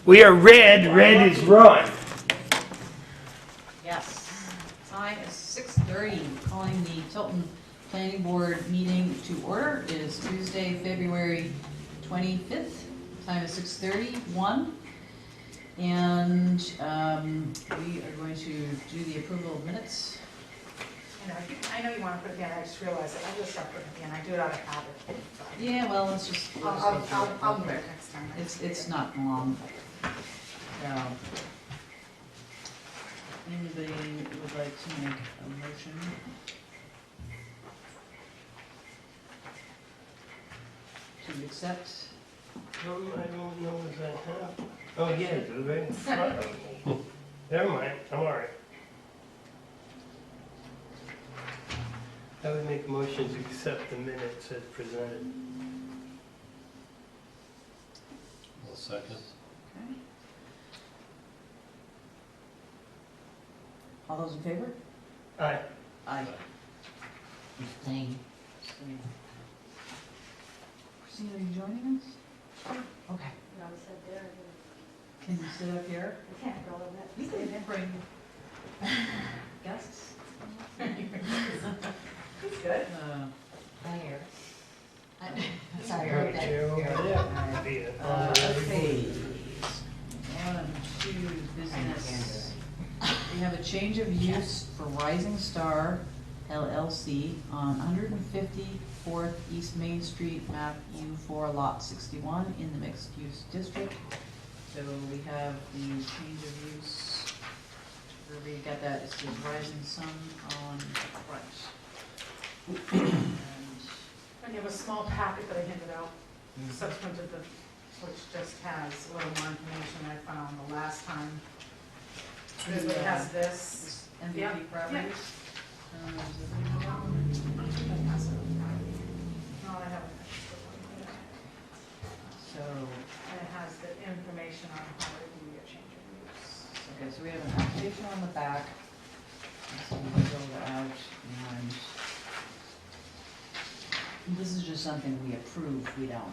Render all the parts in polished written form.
We are red. Red is Ron. Yes. Time is 6:30. Calling the Tilton Planning Board meeting to order. It is Tuesday, February 25th. Time is 6:31. And we are going to do the approval of minutes. I know you want to put it in, I just realized that I just start putting it in, I do it out of habit. Yeah, well, let's just. I'll do it next time. It's not long. So, anybody would like to make a motion? To accept? I don't know if I have. Oh, yeah, it's right in front of me. Never mind, I'm all right. I would make a motion to accept the minutes as presented. I'll second. Okay. All those in favor? Aye. Aye. Abstain. Christine, are you joining us? Okay. No, I said there, Can you sit up here? I can't go with that. You can bring guests. It's good. Hi, Eric. Sorry, Right there over there. Be it. Let's see. 1, 2, business. We have a change of use for Rising Star LLC on 154th East Main Street, map U4, lot 61 in the mixed use district. So we have the change of use, wherever you got that, it says Rising Sun on the front. And you have a small packet that I handed out subsequent to the, which just has a little more information I found the last time. This one has this. MVP Yeah. properties. No, I haven't. So, And it has the information on how to do your change of use. okay, so we have an application on the back. So we can fill that out, and this is just something we approve, we don't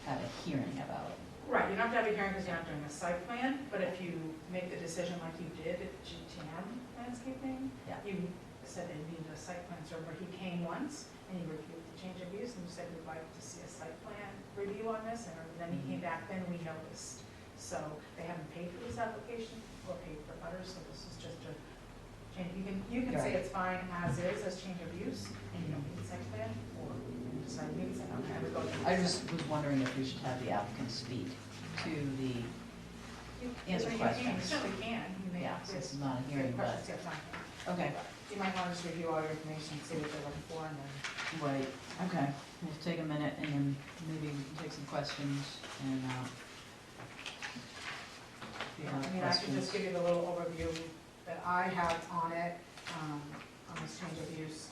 have a hearing about. Right, you don't have to have a hearing because you're not doing a site plan, but if you make the decision like you did at GTM Landscaping, Yeah. you said it needed a site plan server. He came once and he reviewed the change of use and you said we'd like to see a site plan review on this, and then he came back, then we noticed. So they haven't paid for this application or paid for butters, so this is just a change. You can say Right. it's fine as is, as change of use, and you don't need a site plan, or you decide you need a site plan. I would go to the I site just was wondering if we should have the applicant speak to the, You answer you questions. You certainly can. You may yeah, have so to- it's not a if you hearing, have but, questions, you have time. okay, You might want to just review all your information, see what they're looking for, and then. right, okay. We'll take a minute and then maybe we can take some questions and, if you have I mean, I can just questions. give you the little overview that I have on it, on this change of use.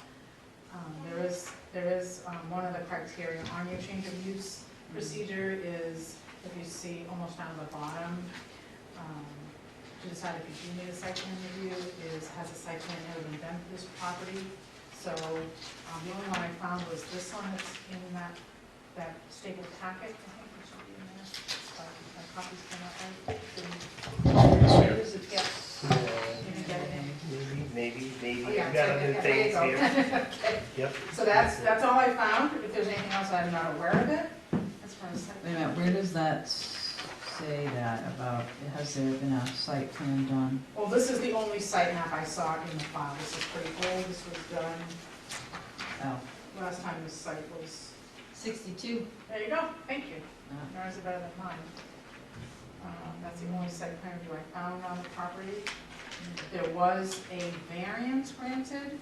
There is one of the criteria on your change of use procedure is, if you see almost down the bottom, to decide if you do need a site plan review, has a site plan ever been done for this property? So, the only one I found was this one that's in that stapled packet, I think it should be in there. My copies came out right. Where is it? Yeah. You can get it in. Maybe. Oh, yeah, I've got so other there you things go. here. Okay. Yep. So that's all I found. If there's anything else I'm not aware of it, as far as site Wait a minute, where does that say that about, has there been a site plan done? Well, this is the only site map I saw in the file. This is pretty old. This was done Oh, last time this site was. 62. There you go. Thank you. no. Yours is better than mine. That's the only site plan review I found on the property. There was a variance granted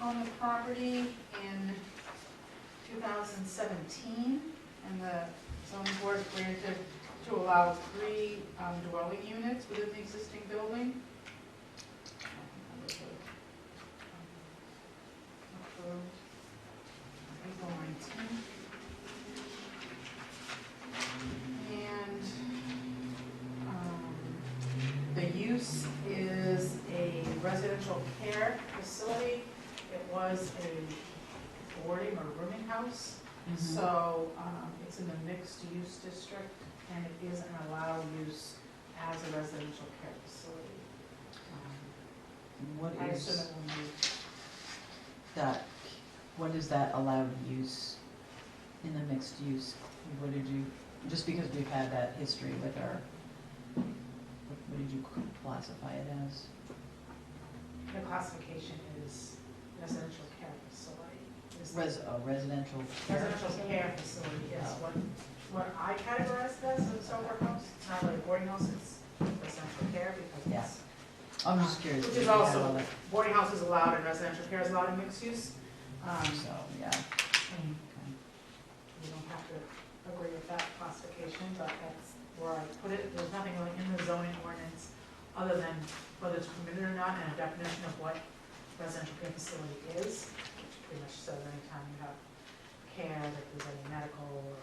on the property in 2017, and the zoning board granted to allow 3 dwelling units within the existing building. April 19th. And the use is a residential care facility. It was a boarding or rooming house. Mhm. So it's in the mixed use district, and it is an allowed use what I assume is it will be. that, what is that allowed use in the mixed use? What did you, just because we've had that history with our, what did you classify it as? The classification is residential care facility. Is- Residential? Residential care facility is Oh. what I categorize it as a sober house. It's not really a boarding house, it's residential care because Yeah. it's. I'm just curious. Which if is you had also, all that- boarding house is allowed and residential care is allowed in mixed use. So, yeah. Okay. You don't have to agree with that classification, but that's where I put it. There's nothing really in the zoning ordinance other than whether it's permitted or not and a definition of what residential care facility is, which pretty much says anytime you have care, that there's any medical or,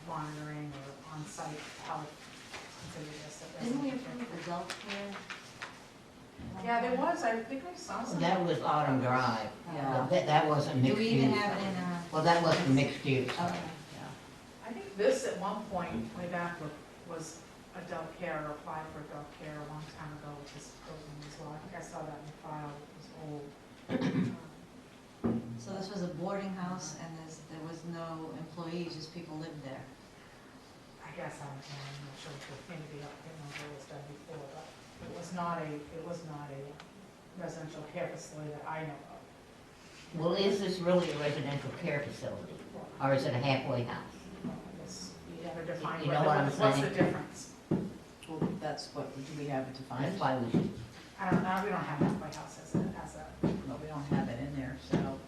monitoring or on-site health. Consider this a Didn't we residential care. approve adult care? Yeah, there was, I think I saw some. That was Autumn Drive. Yeah. That wasn't Do mixed we use. even have it in our? Well, that wasn't mixed use. Okay. I think this at one point, way back, was adult care or applied for adult care a long time ago with this program as well. I think I saw that in the file, it was old. So this was a boarding house and there was no employees, just people lived there. I guess I'm not sure, maybe the update was done before, but it was not a residential care facility that I know of. Well, is this really a residential care facility, or is it a halfway house? I guess you gotta define You know what I'm what's the saying? difference. Well, that's what, do we have it defined? That's why we should, I don't know, we don't have halfway house as a, No, we don't have it in there, so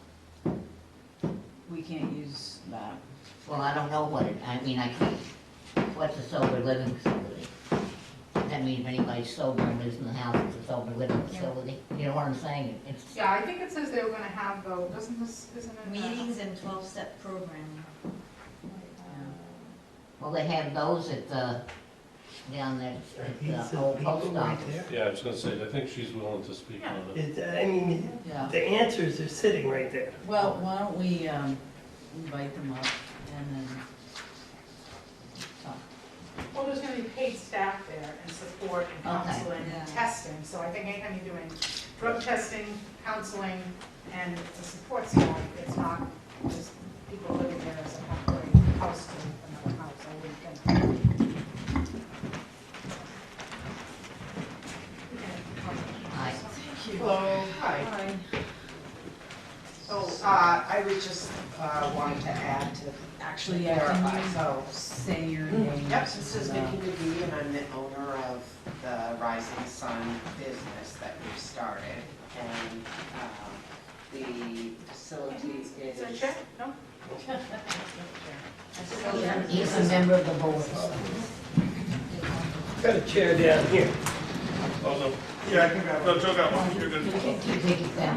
we can't use that. well, I don't know what it, I mean, I can't, what's a sober living facility? That means if anybody's sober and lives in the house, it's a sober living facility, you know what I'm saying? It's, yeah, I think it says they were gonna have though, isn't it? Meetings and 12-step programming. well, they have those at the, down there at These the are old people post right office. there. Yeah, I was gonna say, I think she's willing to speak Yeah. on it. I mean, Yeah. the answers are sitting right there. Well, why don't we invite them up and then talk? Well, there's gonna be paid staff there and support and Okay. counseling Yeah. and testing, so I think anytime you're doing drug testing, counseling, and the support staff, it's not just people living there as a temporary house to another house, I wouldn't think. Aye. Hello, hi. Hi. So, I would just, wanted to add to actually Yeah, can verify, you- so. Say your name. Yep, this is Vicki McGee, and I'm the owner of the Rising Sun business that we've started. And, the facility Is there a is. check? No? He's a member of the board. Got a chair down here. Oh, no. Yeah, I can grab one. No, Joe got one. You're good. You take it down.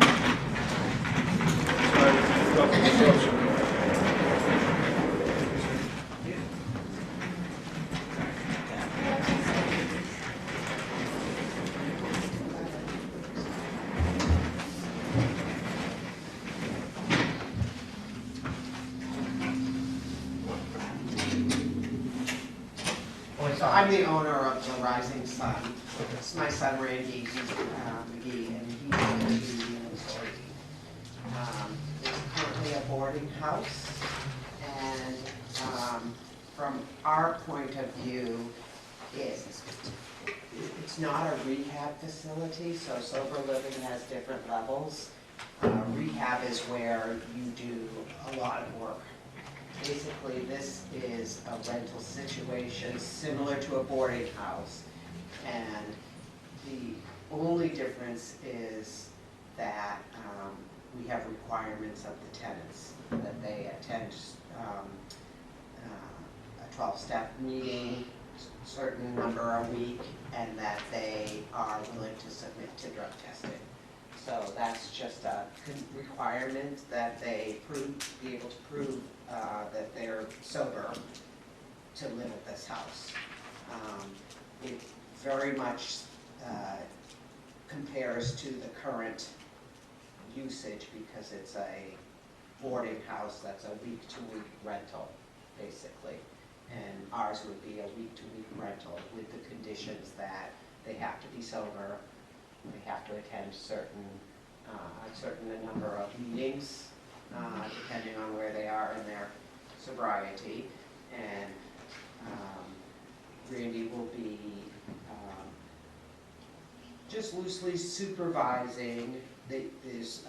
So I'm the owner of the Rising Sun. It's my son Randy McGee, and he's the employee. It's currently a boarding house, and from our point of view, it's not a rehab facility, so sober living has different levels. Rehab is where you do a lot of work. Basically, this is a rental situation similar to a boarding house. And the only difference is that we have requirements of the tenants, that they attend a 12-step meeting, certain number a week, and that they are willing to submit to drug testing. So that's just a requirement that they be able to prove that they're sober to live at this house. It very much compares to the current usage because it's a boarding house that's a week-to-week rental, basically. And ours would be a week-to-week rental with the conditions that they have to be sober They have to attend a certain number of meetings, depending on where they are in their sobriety. And Randy will be just loosely supervising. There's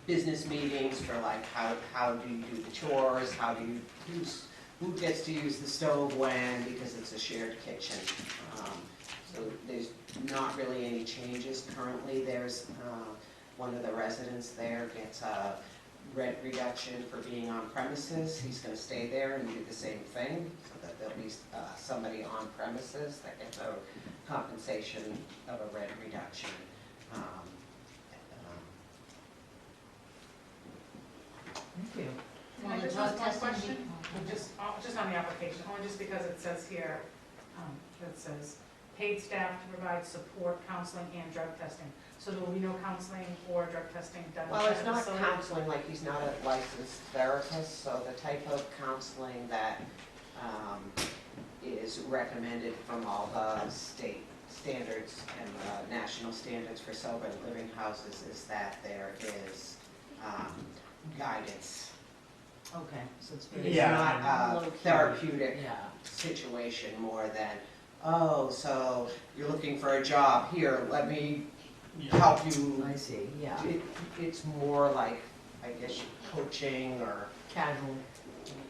business meetings for like how do you do the chores, who gets to use the stove when, because it's a shared kitchen. So there's not really any changes currently. There's one of the residents there gets a rent reduction for being on premises. He's going to stay there and do the same thing, so that there'll be somebody on premises that gets a compensation of a rent reduction. Thank you. Can I just ask one question? Just on the application, only just because it says here, it says, paid staff to provide support, counseling, and drug testing. So there will be no counseling or drug testing done? Well, it's at the not facility? counseling, like he's not a licensed therapist, so the type of counseling that is recommended from all the state standards and the national standards for sober living houses is that there is guidance. Okay, so it's It's very. not low a key. therapeutic Yeah. situation more than, oh, so you're looking for a job, here, let me help you. I see, yeah. It's more like, I guess, coaching, or Casual.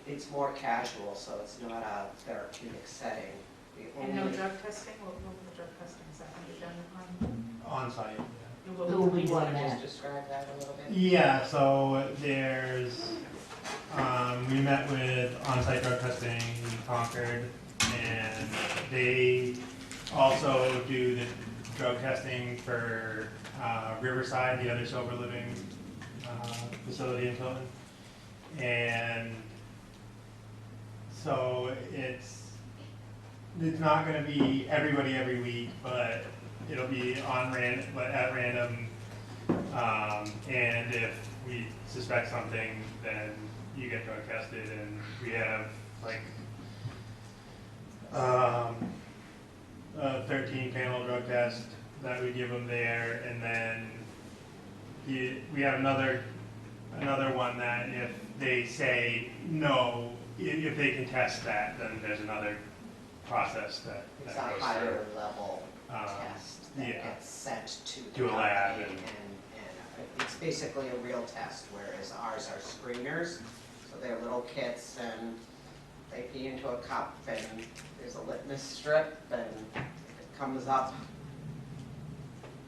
it's more casual, so it's not a therapeutic setting. The And no only- drug testing? What will the drug testing, is that going to be done on? On-site, yeah. Who will be You want doing to just that? describe that a little bit? Yeah, so there's, we met with on-site drug testing in Concord, and they also do the drug testing for Riverside, the other sober living facility in Tilton. And so it's not gonna be everybody every week, but it'll be at random. And if we suspect something, then you get drug tested, and we have like a 13 panel drug test that we give them there, and then we have another one that if they say no, if they can test that, then there's another process that It's that a goes higher through. level test that yeah. gets sent to the To a lab company, and- and it's basically a real test, whereas ours are screeners. So they're little kits, and they pee into a cup, and there's a litmus strip, and if it comes up,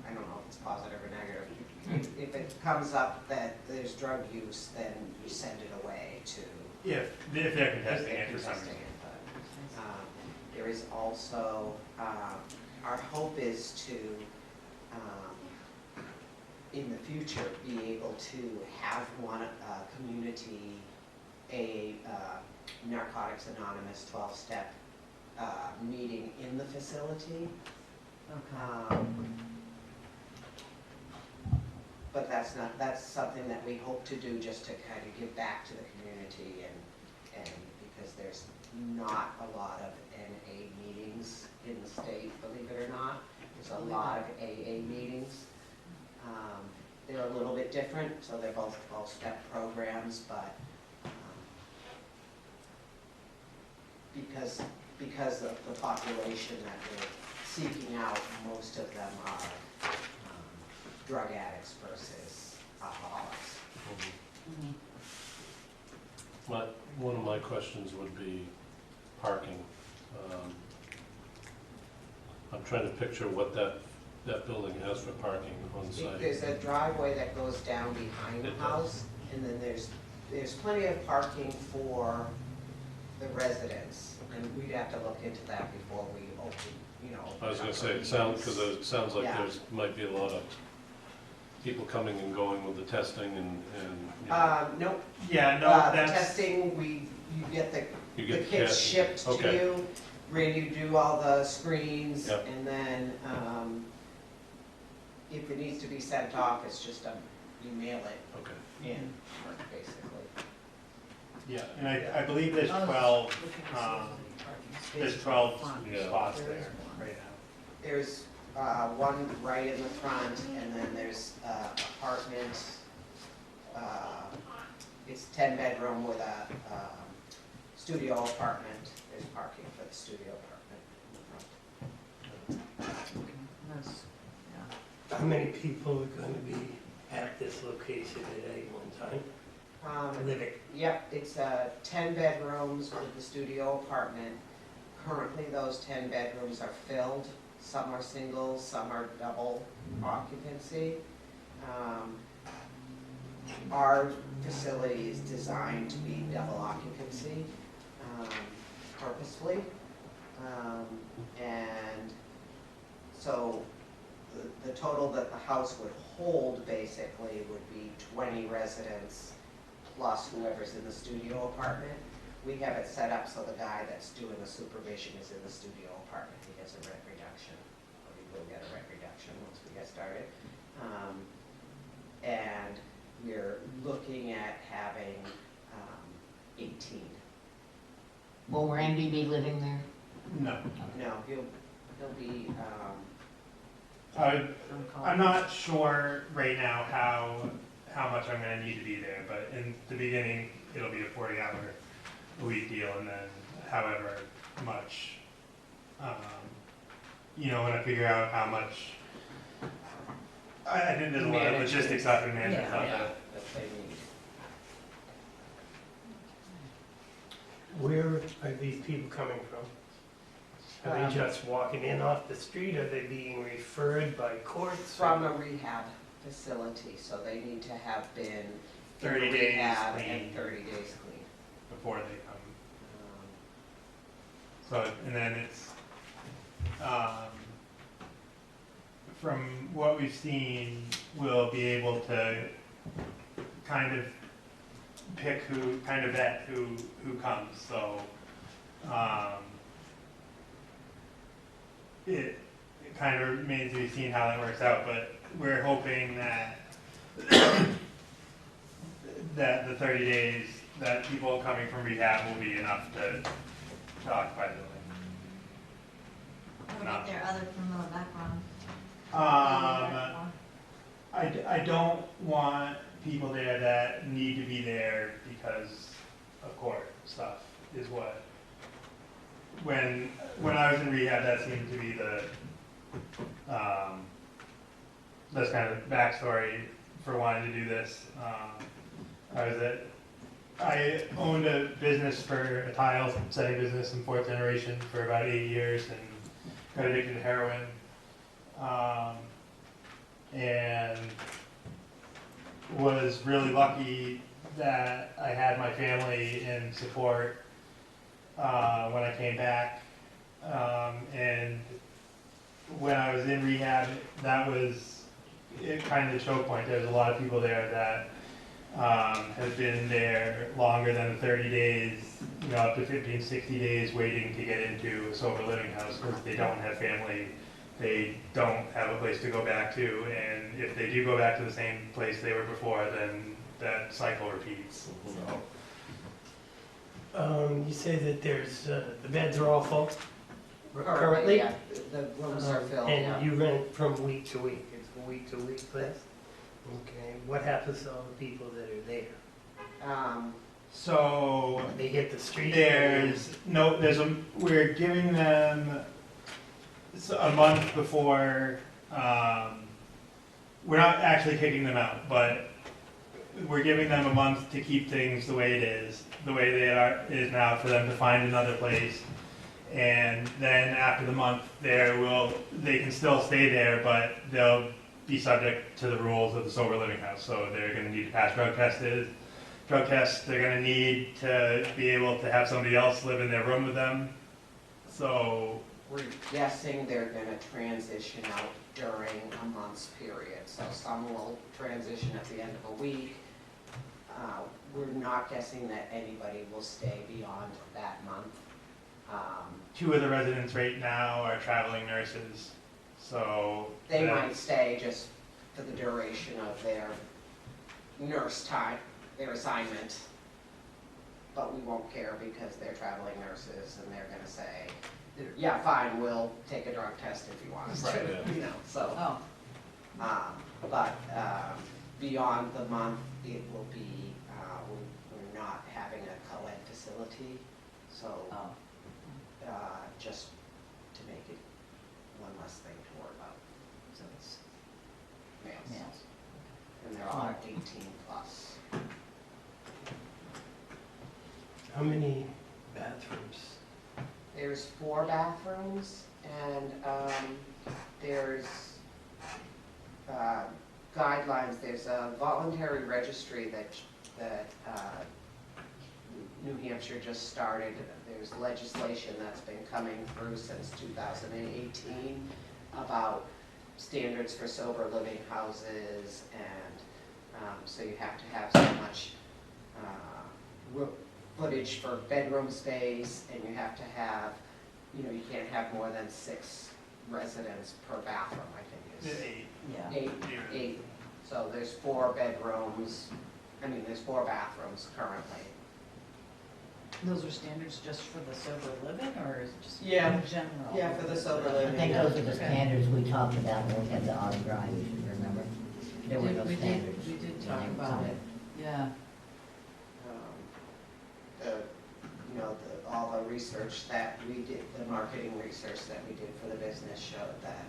I don't know if it's positive or negative. If it comes up that there's drug use, then you send it away to If they're contesting it for some contesting reason. it, but, there is also, our hope is to, in the future, be able to have one, community, Narcotics Anonymous 12-step, meeting in the facility. Okay. But that's something that we hope to do, just to kind of give back to the community, and because there's not a lot of NA meetings in the state, believe it or not. There's a lot of AA meetings. They're a little bit different, so they're both 12-step programs, but because of the population that we're seeking out, most of them are drug addicts versus alcoholics. One of my questions would be parking. I'm trying to picture what that building has for parking on site. There's a driveway that goes down behind the house, and then there's plenty of parking for the residents, and we'd have to look into that before we open, I was gonna say, it sounds like Yeah. there's, might be a lot of people coming and going with the testing and you know. Nope. Yeah, no, The that's, testing, you get the You the get kits tests. shipped to Okay. you, Randy, you do all the screens, Yep. and then, if it needs to be sent off, it's just you mail it Okay. in, basically. yeah, and I believe there's Oh, 12, looking for um, facility parking space there's for 12 front. Yeah. spots There there is one. right now. There's one right in the front, and then there's apartment. It's 10-bedroom with a studio apartment. There's parking for the studio apartment in the front. That's, yeah. How many people are gonna be at this location at any one time? Living? Yep, it's 10 bedrooms with the studio apartment. Currently, those 10 bedrooms are filled. Some are single, some are double occupancy. Our facility is designed to be double occupancy purposefully. And so the total that the house would hold basically would be 20 residents plus whoever's in the studio apartment. We have it set up so the guy that's doing the supervision is in the studio apartment. He gets a rent reduction, or he will get a rent reduction once we get started. And we're looking at having 18. Will Randy be living there? No. No, he'll be, I'm not sure right now how much I'm gonna need to be there, but in the beginning, it'll be a 40-hour-a-week deal, and then however much, when I figure out how much, I think there's a lot of logistics stuff and management stuff that they need. Where are these people coming from? Are they just walking in off the street? Are they being referred by courts? From a rehab facility, so they need to have been 30 in days rehab clean. and 30 days clean. before they come. So, and then it's, from what we've seen, we'll be able to kind of pick vet who comes, so, it kind of remains to be seen how that works out, but we're hoping that that the 30 days, that people coming from rehab will be enough to occupy the building. What about their other criminal background? I don't want people there that need to be there because of court stuff is what, when I was in rehab, that seemed to be the, that's kind of the backstory for wanting to do this. I owned a business a tile setting business in fourth generation for about 8 years and got addicted to heroin. And was really lucky that I had my family in support when I came back. And when I was in rehab, that was kind of the choke point. There was a lot of people there that have been there longer than 30 days, up to 15, 60 days waiting to get into a sober living house because they don't have family, they don't have a place to go back to, and if they do go back to the same place they were before, then that cycle repeats. So. You say that there's, the beds are all full currently? Yeah, the rooms are filled, yeah. And you rent from week to week? It's a week to week place? Okay, what happens to all the people that are there? So They hit the street? we're giving them a month before, we're not actually kicking them out, but we're giving them a month to keep things the way it is now, for them to find another place. And then after the month, they can still stay there, but they'll be subject to the rules of the sober living house. So they're going to need to pass drug tests. They're going to need to be able to have somebody else live in their room with them. So we're guessing they're going to transition out during a month's period. So some will transition at the end of a week. We're not guessing that anybody will stay beyond that month. 2 of the residents right now are traveling nurses. So they might stay just for the duration of their nurse time, their assignment. But we won't care because they're traveling nurses and they're going to say, yeah, fine, we'll take a drug test if you want us to, Right, yeah. you know, so. Oh, But beyond the month, it will be, we're not having a co-ed facility, so oh, just to make it one less thing to worry about, so it's males. males. And they're all 18 plus. How many bathrooms? There's 4 bathrooms, and there's guidelines. There's a voluntary registry that New Hampshire just started. There's legislation that's been coming through since 2018 about standards for sober living houses, and so you have to have so much footage for bedroom space, and you have to have, you know, you can't have more than 6 residents per bathroom, I think is. Yeah. Eight. So there's 4 bedrooms, there's 4 bathrooms currently. Those are standards just for the sober living, or is it just Yeah. in general? Yeah, for the sober I living. think those are the standards we talked about when we had the auto drive, you should remember. There were no We did- standards. We did in talk there, about so- it, yeah. All the research that we did, the marketing research that we did for the business showed that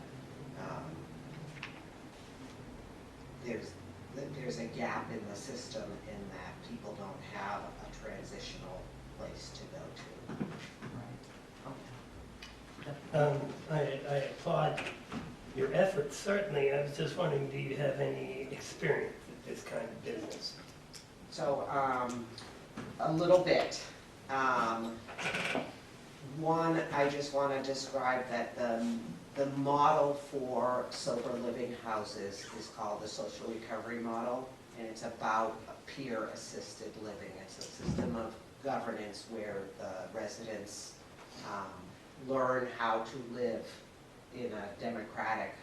there's a gap in the system in that people don't have a transitional place to go to. Right. I applaud your efforts, certainly. I was just wondering, do you have any experience with this kind of business? So, a little bit. One, I just want to describe that the model for sober living houses is called the social recovery model, and it's about peer-assisted living. It's a system of governance where the residents learn how to live in a democratic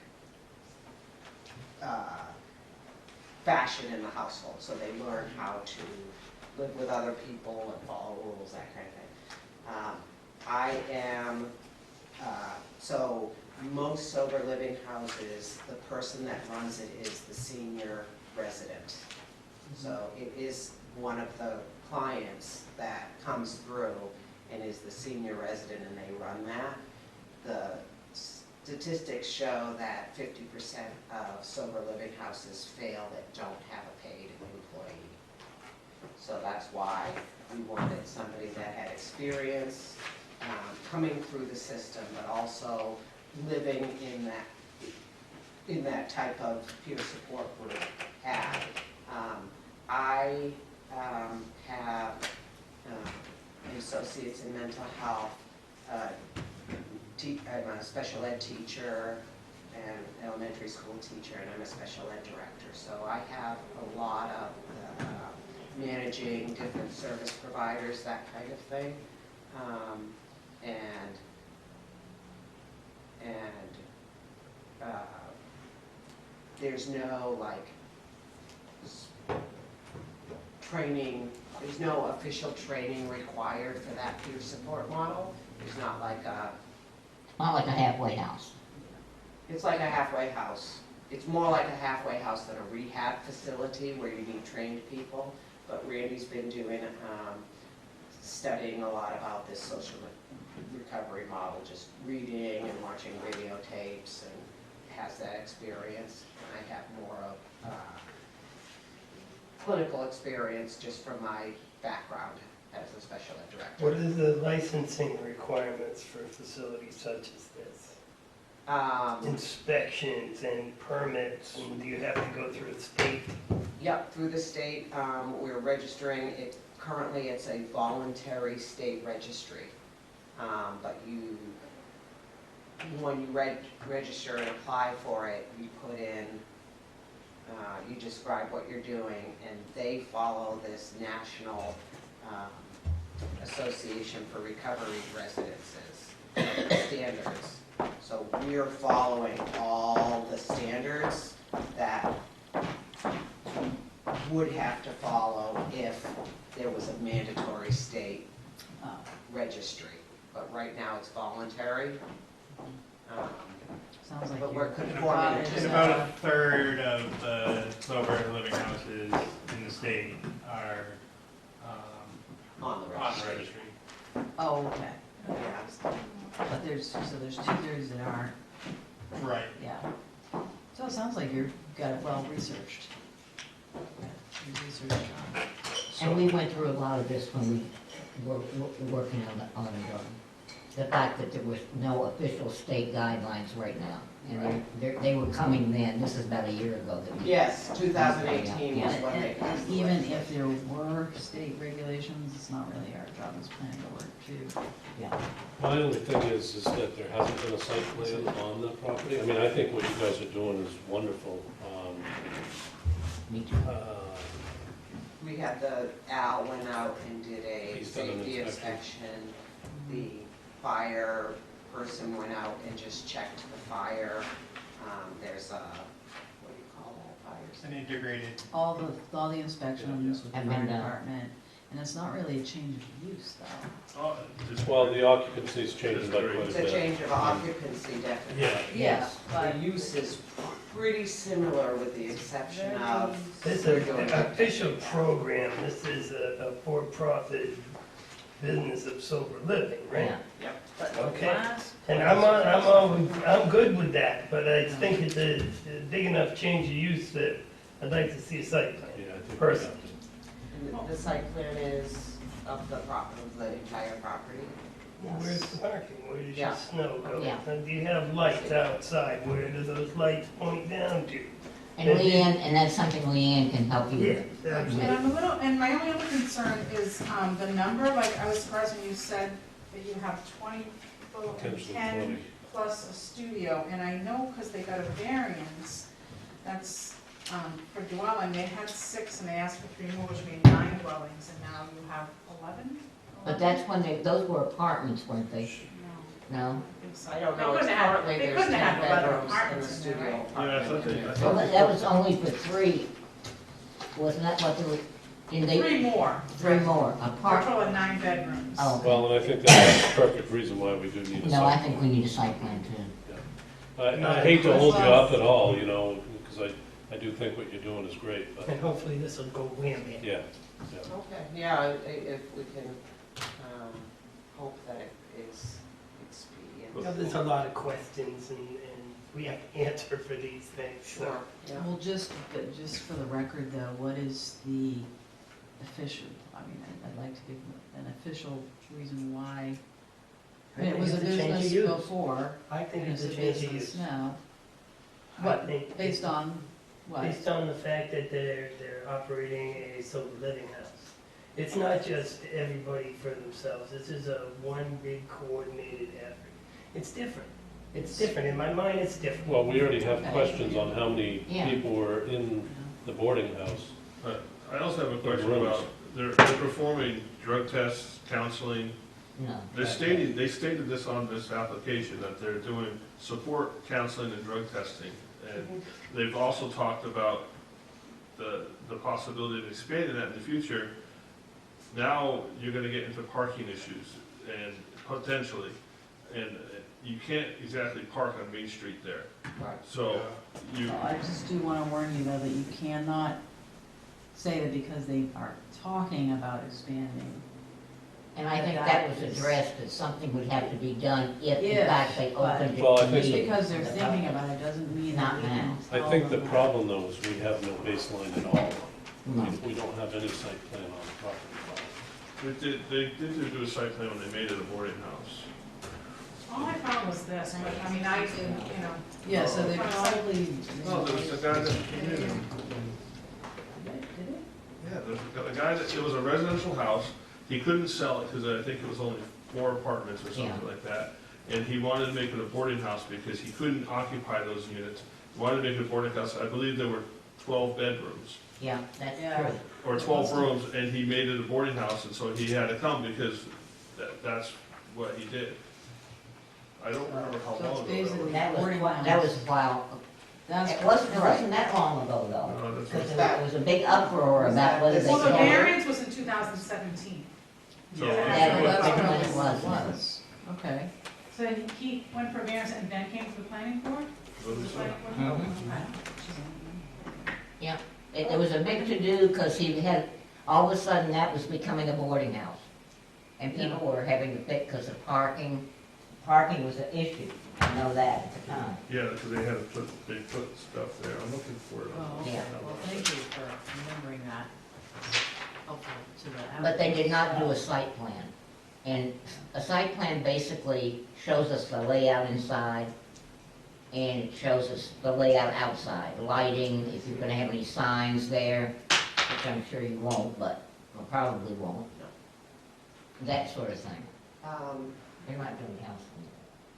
fashion in the household. So they learn how to live with other people and follow rules, that kind of thing. So most sober living houses, the person that runs it is the senior resident. So it is one of the clients that comes through and is the senior resident, and they run that. The statistics show that 50% of sober living houses fail that don't have a paid employee. So that's why we wanted somebody that had experience coming through the system, but also living in that type of peer support group. I have an associate's in mental health. I'm a special ed teacher and elementary school teacher, and I'm a special ed director. So I have a lot of managing different service providers, that kind of thing. There's no training, there's no official training required for that peer support model. There's not like Not like a halfway house. it's like a halfway house. It's more like a halfway house than a rehab facility where you need trained people. But Randy's been doing, studying a lot about this social recovery model, just reading and watching videotapes, and has that experience. And I have more of clinical experience just from my background as a special ed director. What are the licensing requirements for facilities such as this? Inspections and permits, and do you have to go through the state? Yep, through the state, we're registering it. Currently, it's a voluntary state registry. But when you register and apply for it, you put in, you describe what you're doing, and they follow this national Association for Recovery Residences standards. So we're following all the standards that would have to follow if there was a mandatory state registry. but right now it's voluntary. Sounds like But you're we're conforming providing, And about a third of the sober living houses in the state are on the on the registry. registry. oh, okay. Yeah. But there's 2/3 that aren't, Right. yeah. So it sounds like you've got it well researched. You've researched on it. And we went through a lot of this when we were working on the fact that there was no official state guidelines right now. And they were coming then, this is about a year ago that we. Yes, 2018 was And when they and passed the even legislation. if there were state regulations, it's not really our job as planning board to, Yeah. My only thing is that there hasn't been a site plan on the property. I mean, I think what you guys are doing is wonderful. Me too. We had Al went out and did a He's done an safety inspection. inspection. The fire person went out and just checked the fire. There's a, what do you call that, fire? An integrated. all the inspections with the And fire then, department. And it's not really a change of use though. Oh, just- Well, the occupancy's changed by quite a It's a bit. change of occupancy, definitely. Yeah. Yes, The use is pretty similar with the exception of. This is an official program, this is a for-profit business of sober living, right? Yeah. Okay, and I'm good with that, but I think it's a big enough change of use that I'd like to see a site plan. Yeah, I think we Person. have to. And the site plan is of the entire property. Where's the parking? Where does Yeah. your snow go? Yeah. And do you have lights outside? Where do those lights point down to? And Leanne, and that's something Leanne can help you Yeah, with. exactly. And my only other concern is, the number, like, I was surprised when you said that you have 20 people and Potentially 10 40. plus a studio, and I know because they got a variance, that's, for dwelling, they had 6 and they asked for 3 more, which made 9 dwellings, and now you have 11? But that's when those were apartments, weren't they? No, No? I think so. I don't They know, it's couldn't have- currently, they there's couldn't 10 have 11 bedrooms in the apartments in there, studio right? Yeah, I thought they, I Well, thought that was only for 3. Wasn't that what they were, did they? 3 more. 3 more, A apart. total of 9 bedrooms. Oh, Well, and I think that's the perfect reason why we do need a site no, I plan. think we need a site plan too. I hate to hold you up at all, you know, because I do think what you're doing is great, but, And hopefully this will go whammy. yeah. Okay, yeah, if we can, hope that it is expedient. You know, there's a lot of questions and we have to answer for these things, so. Sure, yeah. Well, but just for the record though, what is the official, I mean, I'd like to give an official reason why. I mean, it was a think it's change of business use. before, I think and it's it's a a change of business use. now. I What, think based on what? Based on the fact that they're operating a sober living house. It's not just everybody for themselves, this is a one big coordinated effort. It's different, it's different, in my mind, it's different. Well, we already have Okay. questions on how many Yeah. people were in the boarding house. I also have a question Rooms. about, they're performing drug tests, counseling. No. They stated this on this application, that they're doing support counseling and drug testing. And they've also talked about the possibility of expanding that in the future. Now, you're gonna get into parking issues, and potentially, and you can't exactly park on Main Street there. Right. So, you, Well, I just do wanna warn you though, that you cannot say that because they are talking about expanding. And I think that was addressed, that something would have to be done if in If, fact they but- opened it. Well, I to think me. Just because they're thinking about it doesn't mean that Not we can now. I tell think the them that. problem though is we have no baseline at all. No. We don't have any site plan on the property. they did do a site plan when they made it a boarding house. All I found was this, but, I mean, I didn't, you know, Yeah, so they probably. Well, there was a guy that came in, Did it? yeah, there was a guy that, it was a residential house, he couldn't sell it because I think it was only 4 apartments or something Yeah. like that. And he wanted to make it a boarding house because he couldn't occupy those units. He wanted to make it a boarding house, I believe there were 12 bedrooms, Yeah, that's Yeah. true. or 12 rooms, and he made it a boarding house, and so he had to come because that's what he did. I don't remember how So it's long ago that basically- was. That Boarding was, house. that was a while, That's. it wasn't that long ago though. No, that's Because right. there was a big uproar about whether they Well, well, the could. variance was in 2017. So, Yeah, That so was that's when probably it what was. it was. Okay. So he went for variance and then came to the planning board? What The is planning that? board? Mhm. Yeah, it was a big to-do, because he had, all of a sudden, that was becoming a boarding house. And people were having to fit, because of parking was an issue, I know that at the time. Yeah, because they put stuff there, I'm looking for it. Oh, okay. Yeah. Well, thank you for remembering that. Helpful to the But they did not do a applicant. site plan. And a site plan basically shows us the layout inside, and it shows us the layout outside, lighting, if you're gonna have any signs there, which I'm sure you won't, but, well, probably won't. That sort of thing. They're not doing house.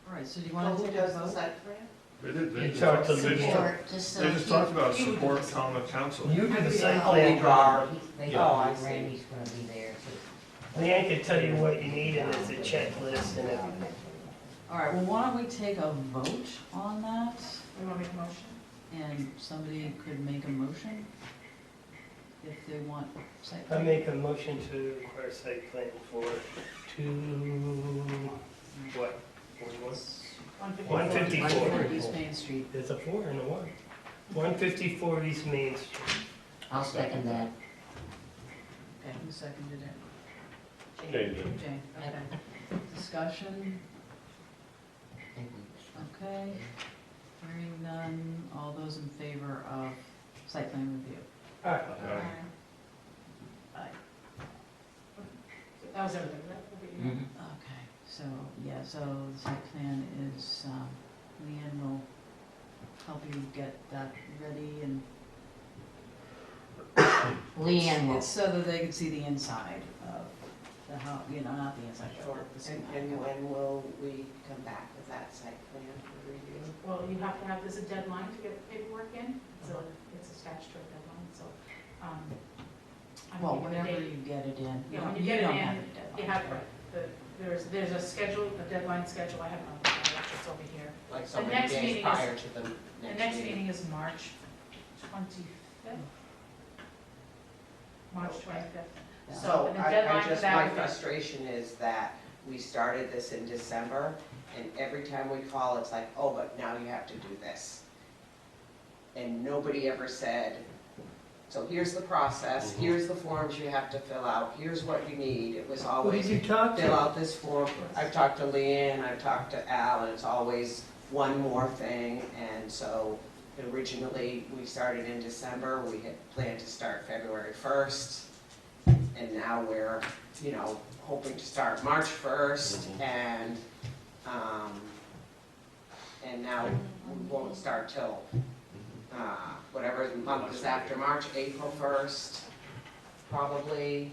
All right, so do you Well, want to who take a does the vote? site plan? They did, they You just talked talked, to they just, Or just, they just talked about you would support do the- common council. You do the site Oh, plan we drawing. are. They, Oh, I see. Randy's gonna be there too. Leanne can tell you what you need, and there's a checklist and everything. All right, well, why don't we take a vote on that? You want to make a motion? And somebody could make a motion if they want site I plan. make a motion to require site plan for what? 154. 154 East Main Street. There's a 4 and a 1. 154 East Main Street. I'll second that. Okay, who seconded it? Jane did. Jane, okay. Discussion, okay. Hearing none, all those in favor of site plan review? All right. Aye. Aye. That was everything, right? Mhm. Okay, so, yeah, so the site plan is, Leanne will help you get that ready and Leanne will. it's so that they can see the inside of the house, you know, not the inside, but the schematic. And when will we come back with that site plan for review? Well, you have to have, there's a deadline to get the paperwork in, so it's a statutory deadline, so, I Well, can give you a whenever date. you get it in. Yeah, when you get it don't in, have a deadline. You have, there's a schedule, a deadline schedule, I have it on the file, it's over here. Like so The many next days meeting is- prior to the The next next meeting? meeting is March 25th. March 25th. So And the I deadline for just, that my would be- frustration is that we started this in December, and every time we call, it's like, oh, but now you have to do this. And nobody ever said, so here's the process, Mhm. here's the forms you have to fill out, here's what you need. It was Who always, did you talk fill to? out this form. I've talked to Leanne, I've talked to Al, and it's always one more thing. And so originally, we started in December, we had planned to start February 1st. And now we're, hoping to start March 1st, Mhm. and now we won't start till, whatever the month is after March, April 1st, probably,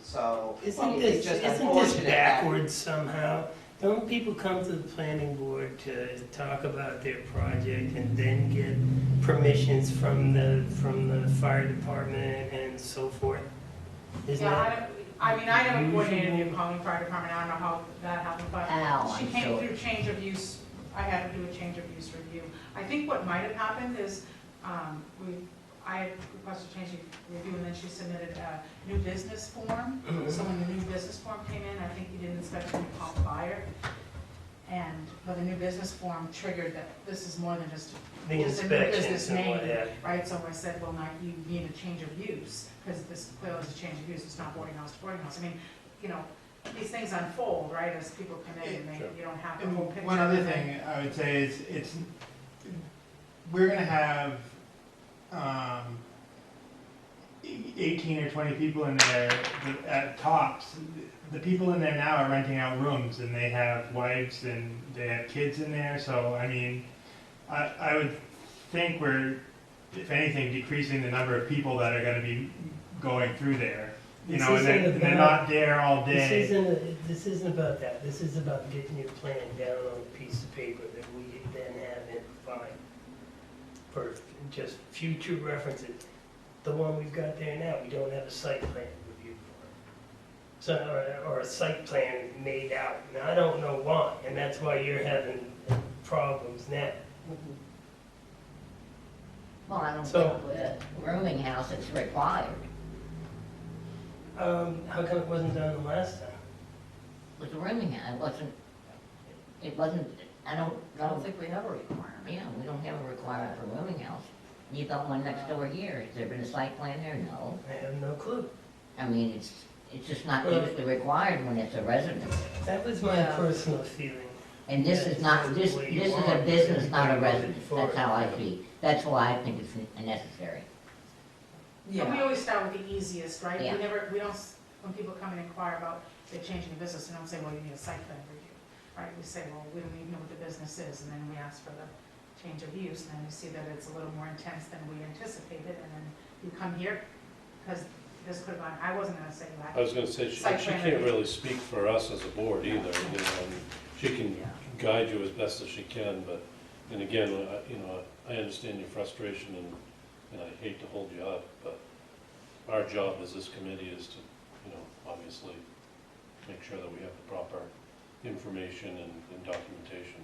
so. Isn't it's this, just isn't this unfortunate that- backwards somehow? Don't people come to the planning board to talk about their project and then get permissions from the fire department and so forth? Isn't that? I mean, I never coordinated usually- the Collin Fire Department, I don't know how that happened, but Al, she I'm came sure. through change of use, I had to do a change of use review. I think what might have happened is, I had requested change of review, and then she submitted a new business form. So when the new business form came in, I think you didn't inspect the Collin Fire. But the new business form triggered that this is more than just The Just a new inspections business and what name. have you. right? So I said, well, now you need a change of use, because this clearly is a change of use, it's not boarding house to boarding house. I mean, these things unfold, right, as people come in, and Sure. you don't have the whole And picture. one other thing I would say is, we're gonna have, 18 or 20 people in there at tops. The people in there now are renting out rooms, and they have wives and they have kids in there, so, I mean, I would think we're, if anything, decreasing the number of people that are gonna be going through there. You This know, and isn't they're about- not there all This day. this isn't about that. This is about getting your plan down on a piece of paper that we then have in file for just future references. The one we've got there now, we don't have a site plan review for. So, or a site plan made out, and I don't know why, and that's why you're having problems now. Well, I don't So- think with a rooming house it's required. How come it wasn't done the last time? was a rooming house, it wasn't, I don't I don't know. think we have a requirement. Yeah, we don't have a requirement for rooming house. You got one next door here, has there been a site plan there? No. I have no clue. I mean, it's just not usually required when it's a residence. That was my Yeah. personal feeling. And this is not, this is a business, not a residence, For that's it. how I see. That's why I think it's necessary. And we always start with the easiest, right? Yeah. We don't, when people come and inquire about, say, changing a business, we don't say, well, you need a site plan review, right? We say, well, we don't even know what the business is, and then we ask for the change of use, and then we see that it's a little more intense than we anticipated, and then you come here, because this could have gone, I wasn't gonna say that. I was gonna say, she Site plan can't review. really speak for us as a board either, you know, and she can Yeah. guide you as best as she can, but, and again, you know, I understand your frustration and I hate to hold you up, but our job as this committee is to, you know, obviously make sure that we have the proper information and documentation.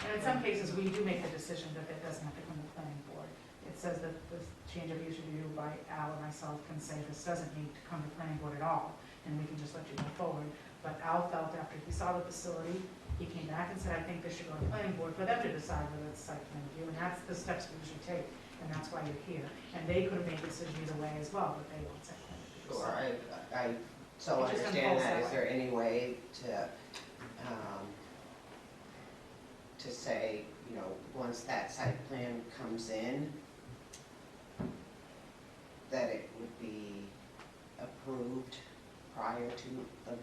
And in some cases, we do make the decision that it doesn't have to come to the planning board. It says that the change of use review by Al and myself can say this doesn't need to come to planning board at all, and we can just let you go forward. But Al felt after he saw the facility, he came back and said, I think this should go to planning board for them to decide whether it's site plan review, and that's the steps we usually take, and that's why you're here. And they could have made a decision either way as well, but they want site plan review. Sure, I so It just understand unfolds that. that Is there any way to say, you know, once that site plan comes in, that it would be approved prior to the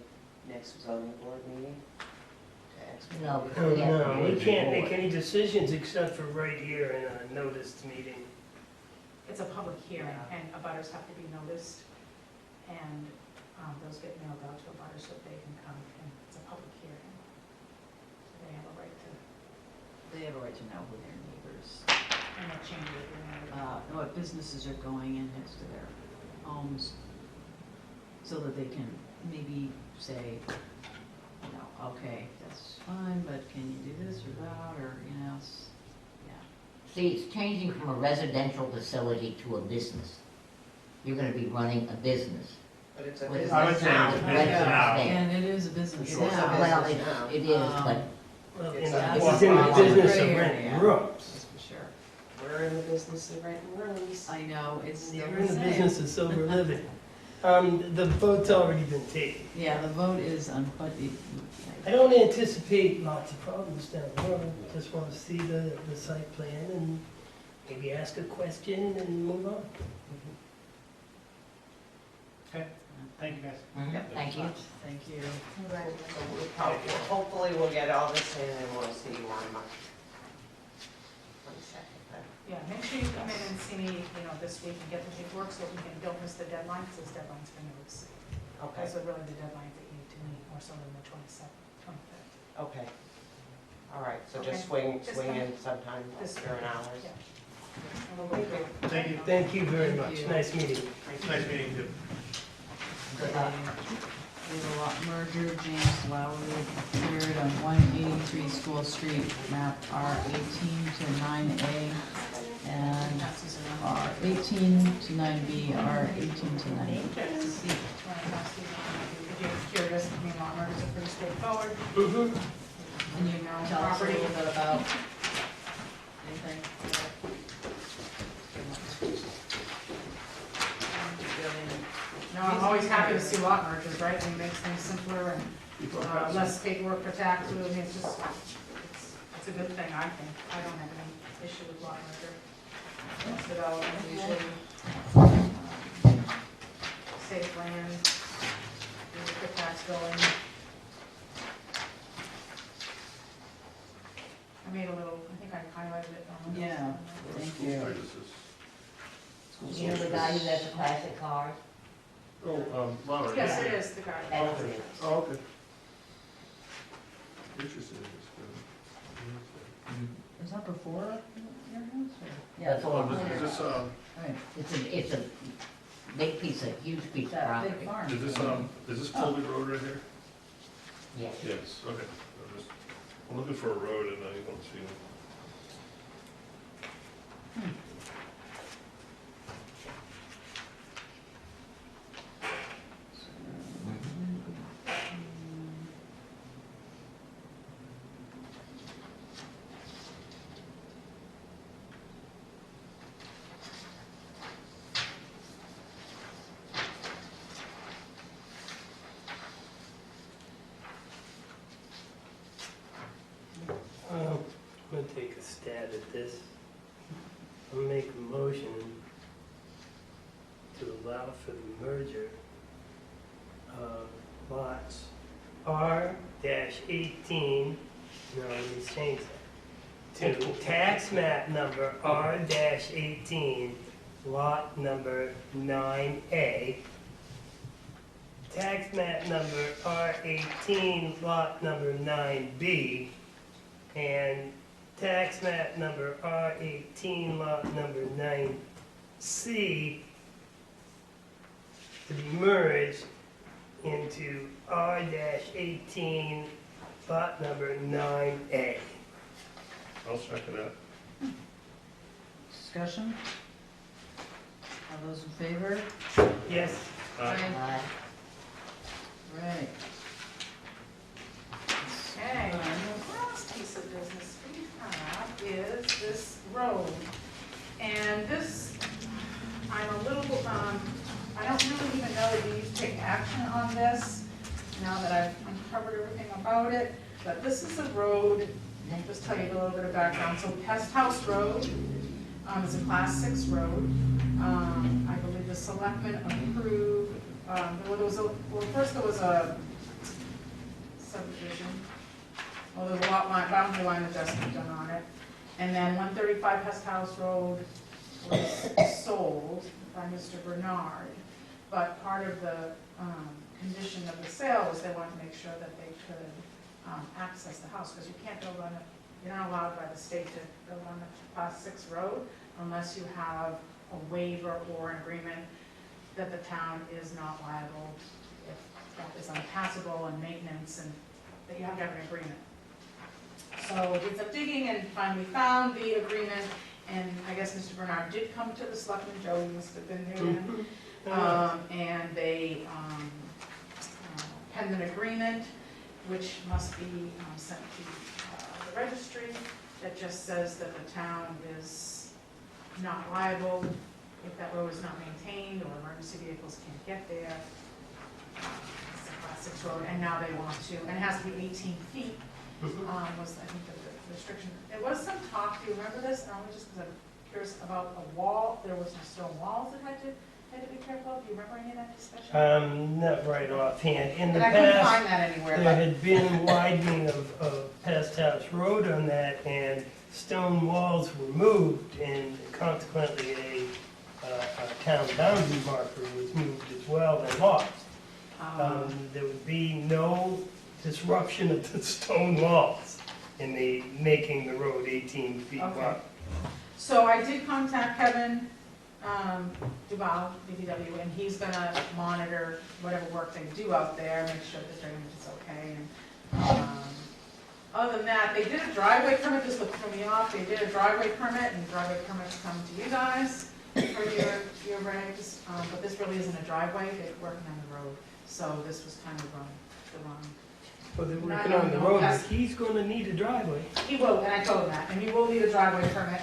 next zoning board meeting? To expedite No, it? because we have to No, do we it can't before. make any decisions except for right here in a noticed meeting. It's a public hearing, and abutters have to be noticed, and those get mailed out to abutters so that they can come, and it's a public hearing. So they have a right to, They have a right to know who their neighbors, and they change it if they're not. what businesses are going in next to their homes, so that they can maybe say, you know, okay, that's fine, but can you do this or that, or, you know, yeah. See, it's changing from a residential facility to a business. You're gonna be running a business. But it's a Well, business I would say now. it's a business now. And it is a business Sure. now. Well, now. it is, but Well, It's in a the- business. he's in the It's business a of gray renting area. rooms. That's for sure. We're in the business of renting rooms. I know, it's still You're the in the same. business of sober living. The vote's already been taken. Yeah, the vote is on, but it, I don't anticipate lots of problems down the road. Just want to see the site plan and maybe ask a question and move on. Okay, thank you guys. mhm, thank you. thank you. Hopefully we'll get all this in and we'll see you on March 22nd. Yeah, make sure you come in and see me, you know, this week and get the paperwork so we can, don't miss the deadline, because those deadlines for notice. Okay, Those are really the deadlines that you need to meet, more so than the 27th, 25th. okay. All right, so Okay. just swing Just in come. sometime This during week. hours. Yeah. And we'll go through it. Thank you. Thank you very Thank much. you. Nice meeting you. Nice meeting you. We have a lot merger, James Lowry cleared on 183 School Street, map R18 to 9A, and R18 to 9B, R18 to 9E. If you're curious, I mean, lot mergers are pretty straightforward, Mm-hmm. and you know Tell us a property. little bit about anything. No, I'm always happy to see lot mergers, right? It makes things simpler and less paperwork for taxes. I mean, it's just, it's a good thing, I think. I don't have any issue with lot merger. Less development usually. Safe land, use the tax going. I made a little, I think I highlighted it on the. Yeah, thank you. You know the guy who has the classic cars? Oh, Monterey. Yes, it is, the guy. That's it. Oh, okay. Interesting. Is that before your house, or? Yeah, it's all, Is this, Right, it's a big piece, a huge piece of that property. big farm. is this Colby Road right here? Yes. Yes. Okay. I'm looking for a road and I don't see it. I'm gonna take a stab at this. I'll make a motion to allow for the merger of lots R-18, no, let me change that, to tax map number R-18, lot number 9A, tax map number R-18, lot number 9B, and tax map number R-18, lot number 9C to be merged into R-18, lot number 9A. I'll second that. Discussion? All those in favor? Yes? Aye. Right. Okay, the last piece of business we have is this road. And this, I'm a little, I don't really even know if you need to take action on this, now that I've uncovered everything about it. But this is a road, I'll just tell you a little bit of background. So Pest House Road is a class 6 road. I believe the selectmen approved, first there was a subdivision. Well, there's a lot line, boundary line adjustment done on it. And then 135 Pest House Road was sold by Mr. Bernard. But part of the condition of the sale was they wanted to make sure that they could access the house, because you can't build on it, you're not allowed by the state to build on the class 6 road unless you have a waiver or an agreement that the town is not liable if that is unpassable and maintenance, and that you have to have an agreement. So we did some digging and finally found the agreement, and I guess Mr. Bernard did come to the selectmen, Joey must have been there then. And they penned an agreement, which must be sent to the registry, that just says that the town is not liable if that road is not maintained or emergency vehicles can't get there. It's a class 6 road, and now they want to, and it has to be 18 feet, was I think the restriction. There was some talk, do you remember this? And only just because I'm curious about a wall, there was some stone walls that had to be careful of. Do you remember any of that discussion? Not right offhand. In the And I couldn't past, find that anywhere, there but, had been widening of Pest House Road on that, and stone walls were moved, and consequently a town boundary marker was moved as well and lost. There would be no disruption of the stone walls in the making the road 18 feet Okay. wide. so I did contact Kevin Duval, DPW, and he's gonna monitor whatever work they do out there, make sure the drainage is okay. And other than that, they did a driveway permit, this would throw me off, they did a driveway permit, and driveway permits come to you guys for your regs, but this really isn't a driveway, they're working on the road, so this was kind of the wrong. Well, they're Not working on on the the road, but past- he's gonna need a driveway. He will, and I told him that, and he will need a driveway permit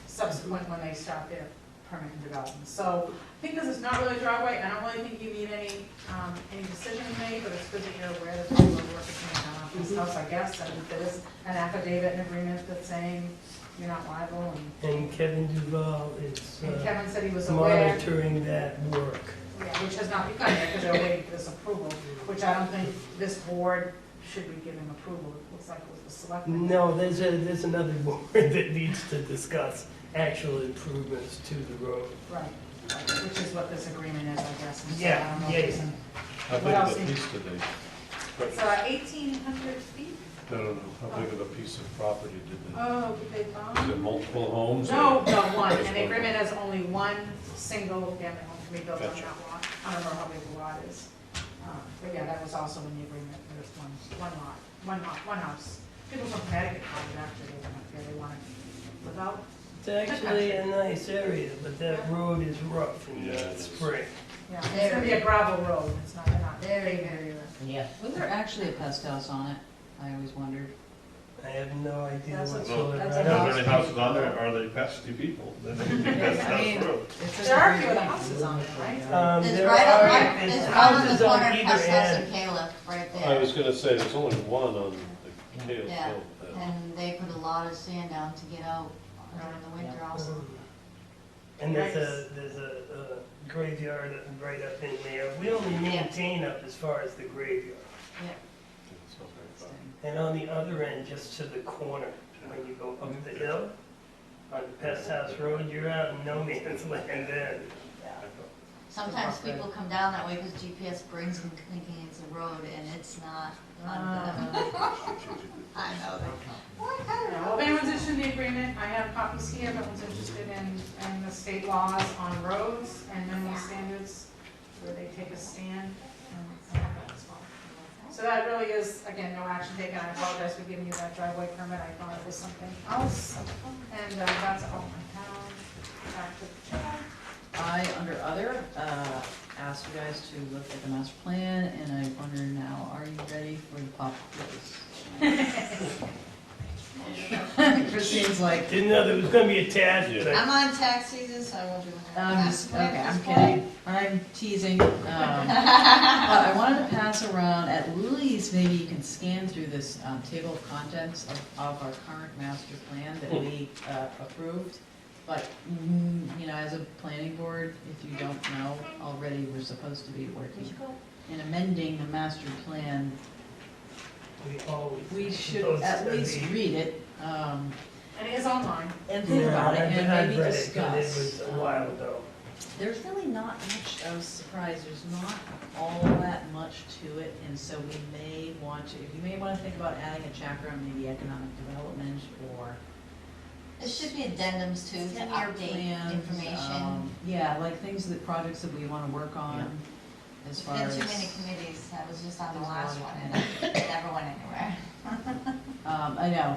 subsequent when they start their permit and development. So I think this is not really a driveway, I don't really think you need any decision made, but it's good that you're aware that people are working on this house, I guess, and there is an affidavit and agreement that's saying you're not liable, And Kevin Duval is and Kevin said he was aware, monitoring that work. yeah, which has not begun yet, because they're waiting for this approval, which I don't think this board should be giving approval, it looks like it was the selectmen. No, there's another board that needs to discuss actual improvements to the road. Right, which is what this agreement is, I guess. And so Yeah, I don't know if yeah, there's yeah. an- How What big else of a is- piece did they, It's 1,800 feet? I don't know, how big of a piece of property did they, Oh, did they is bomb? it multiple homes? or- No, one, Just and the one? agreement has only one single family home to be built on Gotcha. that lot. I don't know how big the lot is. But yeah, that was also in the agreement, there's one house. People from Connecticut probably actually, they went up there, they wanted to live out. It's actually a nice area, but that road is rough in Yeah, it the is. spring. Yeah, it's gonna be a gravel road, it's not. Very, very rough. Yeah. Was there actually a pest house on it? I always wondered. I have no idea That's a- whatsoever. that's I a don't- How many houses on there, are they pesky people? Then they can be pest I mean, house road. it says There are a every few of the week. houses on it, right? There's There right are, on, there's there's right on the houses on corner of either Pest House end. and Caleb, right I there. was gonna say, there's only one on the Tail Yeah. fill, yeah. And they put a lot of sand down to get out during the winter also. And there's a graveyard right up in there. We only maintain up as far as the graveyard. It's not very far. And on the other end, just to the corner, when you go up the hill, on the Pest House Road, you're out in no man's land then. Sometimes people come down that way because GPS brings them thinking it's a road and it's not. I know that. I don't know, if anyone's interested in the agreement, I have copies here, if anyone's interested in the state laws on roads and minimum standards, where they take a stand, I have that as well. So that really is, again, no action taken, I apologize for giving you that driveway permit, I thought it was something else, and that's all I have. Back to the chair. I, under other, asked you guys to look at the master plan, and I wonder now, are you ready for the pop quiz? Christine's like, Didn't know there was gonna be a test, Yeah. but I'm on tax season, so I won't do it. okay, I'm kidding, I'm teasing. But I wanted to pass around, at least maybe you can scan through this table of contents of our current master plan that we approved. But, you know, as a planning board, if you don't know already, we're supposed to be working in amending the master plan. we always. We should supposed at to least be- read it, And it is online. and think Yeah, about it, I've and maybe read it, but discuss. It was a while ago. There's really not much, I was surprised, there's not all that much to it, and so we may want to, you may want to think about adding a chapter on maybe economic development or It should be addendums too, to 10-year update plans, information. yeah, like things that, projects that we want to work on as far There's as. too many committees, I was just on the There's a lot last of one and it never went anywhere. I know,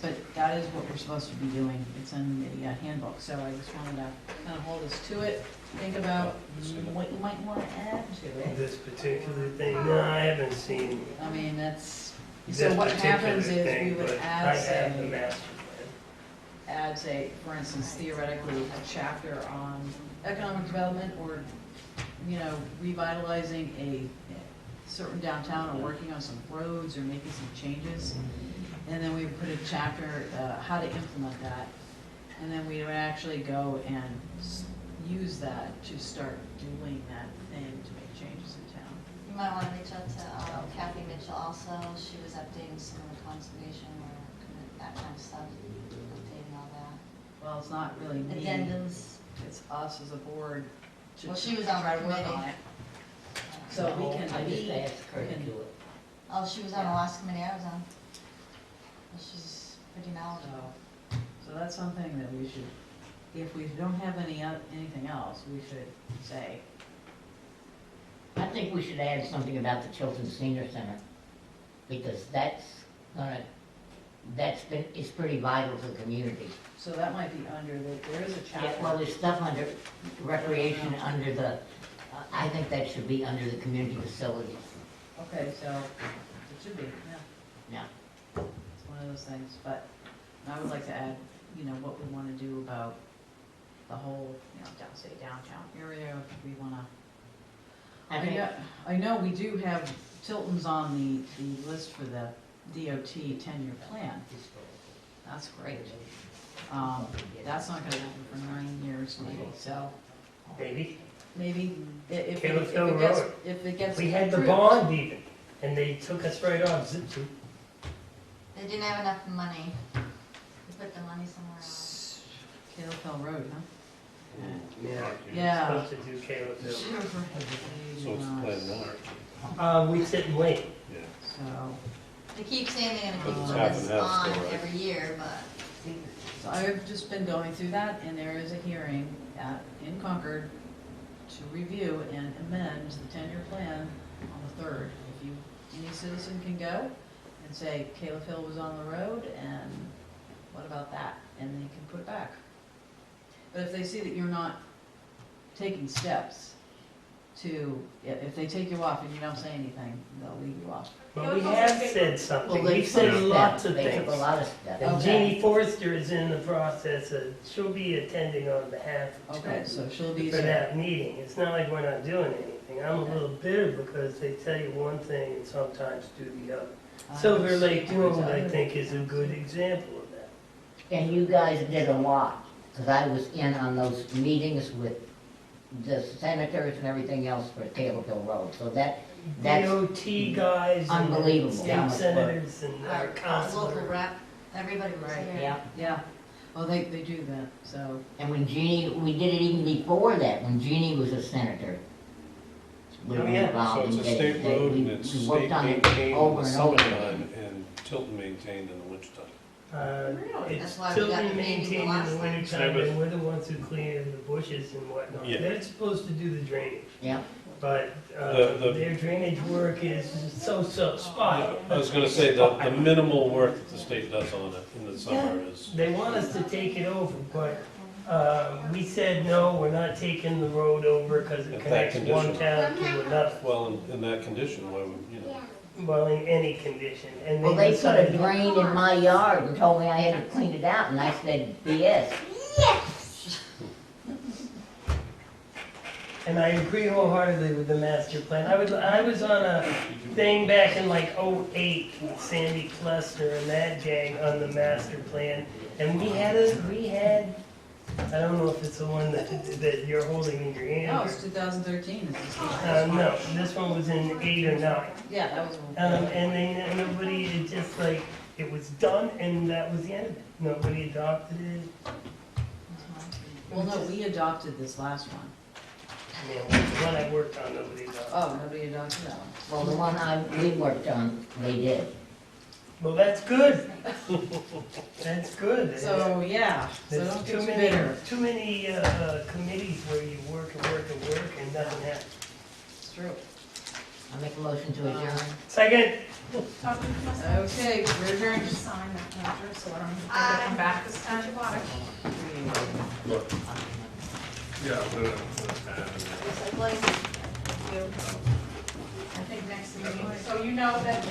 but that is what we're supposed to be doing, it's in the handbook, so I just wanted to kind of hold us to it, think about what you might want to add to it. This particular thing, no, I haven't seen I mean, that's, this so what particular happens is we thing, would but add, I have the say, master add, say, for instance, theoretically, a chapter on economic development or, you know, revitalizing a certain downtown or working on some roads or making some changes. And then we would put a chapter, how to implement that. And then we would actually go and use that to start doing that thing to make changes in town. You might want to reach out to Kathy Mitchell also, she was updating some of the conservation or that kind of stuff, updating all that. Well, it's not really me, Addendums, it's us as a board to Well, she was on try the to work committee. on it. So we can I just meet, asked her to can- do it. oh, she was on the last committee I was on. She's pretty knowledgeable. so that's something that we should, if we don't have anything else, we should say. I think we should add something about the Tilton Senior Center, because it's pretty vital to the community. So that might be under there is a Yeah, well, chapter. there's stuff under recreation, under the, I think that should be under the community facilities. Okay, so it should be, yeah. Yeah. It's one of those things, but I would like to add, you know, what we want to do about the whole, you know, downtown area, if we want to. I know we do have, Tilton's on the list for the DOT 10-year plan. That's great. That's not gonna happen for 9 years maybe, so maybe. maybe if Caleb Hill Road. it gets We had the approved. bond even, and they took us right off zip to. They didn't have enough money, they put the money somewhere else. Caleb Hill Road, huh? Yeah. Yeah. Supposed to do Caleb Hill. So it's planned now. We sit and wait. Yeah. So, They keep saying they're gonna keep It's half this and half on still, right? every year, but so I've just been going through that, and there is a hearing in Concord to review and amend the 10-year plan on the 3rd. If you, any citizen can go and say, Caleb Hill was on the road, and what about that? And they can put it back. But if they see that you're not taking steps to, if they take you off and you don't say anything, they'll leave you off. But we have said something, Well, we've said lots of They things. took a lot of steps. And Okay. Jeannie Forrester is in the process, she'll be attending on behalf of Okay, Tilton so she'll be. for that meeting. It's not like we're not doing anything. I'm a little bitter because they tell you one thing and sometimes do the other. Silver Lake Road, I think, is a good example of that. And you guys did a lot, because I was in on those meetings with the senators and everything else for Taylorville Road, so that's DOT guys and unbelievable state how much work. senators and our Our councilor. local rep, everybody was Right, here. Yeah, Yeah, well, they do that, so. and when Jeannie, we did it even before that, when Jeannie was a senator. We were Oh, yeah. involved So it's a in getting state it. They- road we- and it's we worked state on it maintained in over the and over summertime and Tilton maintained in the wintertime. Really? It's That's why we got Tilton the meeting maintained the in last the time. wintertime, Yeah, and we're the ones who clear the bushes and whatnot. Yeah. They're supposed to do the drainage, Yeah, but The- their drainage work is so spot. I was gonna say, the minimal work that the state does on it in the summer is, They want us to take it over, but we said, no, we're not taking the road over because it At that connects one condition. town to another. well, in that condition, why would, you know, Well, in any condition, and well, they put a decided- drain in my yard and told me I had to clean it out, and I said, yes. And I agree wholeheartedly with the master plan. I was on a thing back in like '08 with Sandy Cluster and that gang on the master plan. And we had, I don't know if it's the one that you're holding in your hand. No, it's 2013 is the state. No, this one was in 8 or 9. Yeah, that was one. And then nobody, it just like, it was done and that was the end of it. Nobody adopted it. Well, no, we adopted this last one. You know, the one I worked on, nobody adopted. Oh, nobody adopted that one. Well, the one we worked on, they did. Well, that's good. That's good. So, yeah, so There's don't too get too many, bitter. too many committees where you work and work and work and nothing happens. It's true. I make a motion to adjourn. Second. Okay, we're adjourned. Just sign that ledger, so I don't have to come back this time. Look, yeah, I'm gonna add in there. It's like, I think next meeting, so you know that